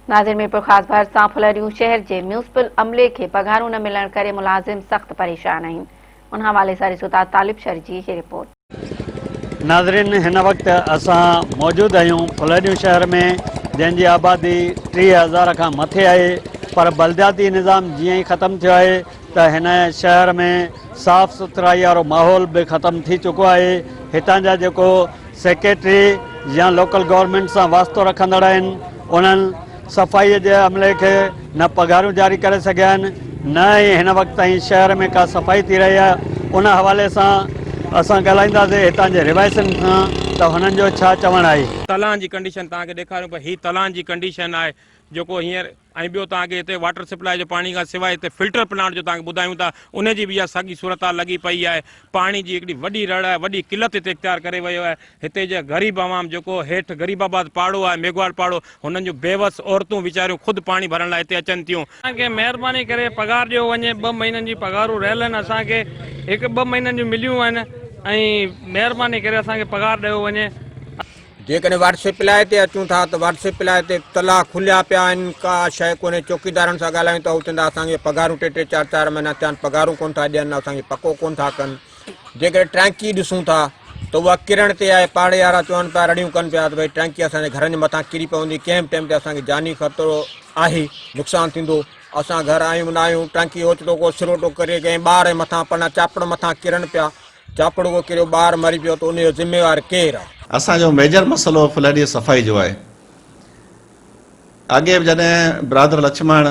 नाज़िर मीरपुर ख़ास भर सां फुलरियूं शहर के म्यूनिसिपल अमले के पघारूं न मिलण करे मुलाजिम सख्त परेशान आहिनि। उन हवाले सां ॾिसो था तालिब शर जी रिपोर्ट। नाज़रीन, हिन वक्त असां मौजूद आहियूं फुलरियूं शहर में, जंहिंजी आबादी 30,000 खां मथे आहे, पर बलदियाती निज़ाम जीअं ही ख़त्म थियो आहे त हिन शहर में साफ़ सुथराई वारो माहौल भी ख़त्म थी चुको आहे। हितां जा जेको सेक्रेटरी या लोकल गवर्नमेंट सां वास्तो रखंदड़ आहिनि, उन्हनि सफ़ाई के अमले के न पघारूं जारी करे सघिया आहिनि, न ही हिन वक्त ताईं शहर में का सफ़ाई थी रही है। उन हवाले से असां ॻाल्हाईंदासीं हितां जे रिवायतुनि सां त हुननि जो छा चवणु आहे। तलान जी कंडीशन तव्हांखे ॾेखारियूं पिया, ही तलान जी कंडीशन आहे जेको हींअर, ऐं ॿियो तव्हांखे हिते वाटर सप्लाई जो पाणी खां सवाइ हिते फिल्टर प्लांट जो तव्हांखे ॿुधायूं था, उन जी बि इहा साॻी सूरत लॻी पई आहे। पाणी जी हिकिड़ी वॾी रड़ आहे, वॾी किलत हिते इख्तियार करे वियो आहे। हिते जा ग़रीब आवाम जेको हेठि ग़रीबाबाद पाड़ो आहे, मेघवाल पाड़ो, हुननि जूं बेवस औरतूं वीचारियूं ख़ुदि पाणी भरण लाइ हिते अचनि थियूं। असांखे महिरबानी करे पघार ॾियो वञे, 2 महीननि जी पघारूं रहियल आहिनि, असांखे 1-2 महीननि जूं मिलियूं आहिनि, ऐं महिरबानी करे असांखे पघार ॾियो वञे। जेकॾहिं वाटर सप्लाई ते अचूं था त वाटर सप्लाई ते तला खुलिया पिया आहिनि, का शइ कोन्हे। चौकीदारनि सां ॻाल्हायूं त हू चवंदा असांखे पघारूं 3-3, 4-4 महीना थिया आहिनि, पघारूं कोन था ॾियनि, असांखे पको कोन था कनि। जेकॾहिं टैंकी ॾिसूं था त उहा किरण ते आहे, पाड़े वारा चवनि पिया, रड़ियूं कनि पिया त भई टैंकी असांजे घरनि जे मथां किरी पवंदी, कंहिं बि टाइम ते असांखे जानी ख़तरो आहे, नुक़सानु थींदो। असां घर आहियूं न आहियूं, टैंकी ओचितो को सिरोटो करे कंहिं ॿार जे मथां पना चापड़ मथां किरनि पिया, चापड़ को किरियो, ॿार मरी पियो, त उनजो ज़िम्मेवार केरु आहे? असांजो मेजर मसलो फुलरिया सफ़ाई जो आहे। अॻे जॾहिं ब्रादर लक्ष्मण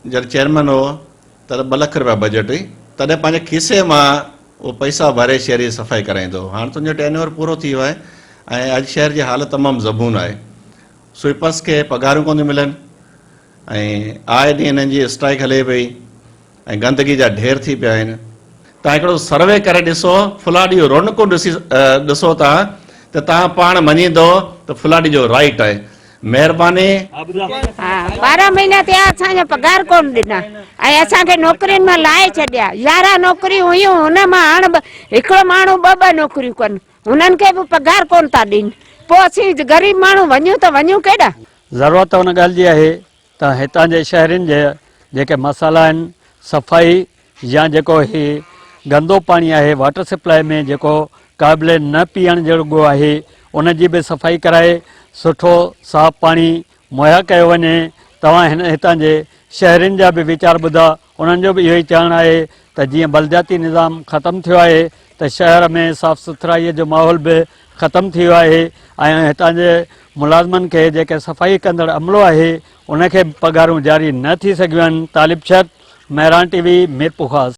जॾहिं चेयरमैन हो त 2 लाख रुपया बजट हुई, तॾहिं पंहिंजे खीसे मां उहो पैसा भरे शहर जी सफ़ाई कराईंदो। हाणे तुंहिंजो टेन्योर पूरो थी वियो आहे ऐं अॼु शहर जी हालत तमामु ज़बून आहे। स्वीपर्स खे पघारूं कोन थियूं मिलनि ऐं आए ॾींहुं हिननि जी स्ट्राइक हले पई ऐं गंदगी जा ढेर थी पिया आहिनि। तव्हां हिकिड़ो सर्वे करे ॾिसो, फुलाड़ी जो रौनकूं ॾिसो था त तव्हां पाण मञींदो त फुलाड़ी जो राइट आहे। महिरबानी। 12 महीना थिया असांजो पघार कोन ॾिना ऐं असांखे नौकरियुनि मां लाहे छॾिया। 11 नौकरियूं हुयूं, हुन मां हाणे हिकिड़ो माण्हू 2-2 नौकरियूं कनि, हुननि खे बि पघार कोन था ॾियनि। पोइ असीं ग़रीब माण्हू वञूं त वञूं केॾा? ज़रूरत उन ॻाल्हि जी आहे त हितां जे शहरनि जे जेके मसाला आहिनि, सफ़ाई या जेको ही गंदो पानी आहे वाटर सप्लाई में जेको क़ाबिल न पीअण जोॻो आहे, उन जी बि सफ़ाई कराए सुठो साफ़ पाणी मुहैया कयो वञे। तव्हां हितां जे शहरनि जा बि वीचार ॿुधा, उन्हनि जो बि इहो ई चवणु आहे त जीअं बलदियाती निज़ाम ख़त्म थियो आहे त शहर में साफ़ सुथराईअ जो माहौल बि ख़त्म थी वियो आहे ऐं हितां जे मुलाज़िमनि खे जेके सफ़ाई कंदड़ अमलो आहे उनखे पघारूं जारी न थी सघियूं आहिनि। तालिब शर, मेहरान TV, मीरपुर ख़ास।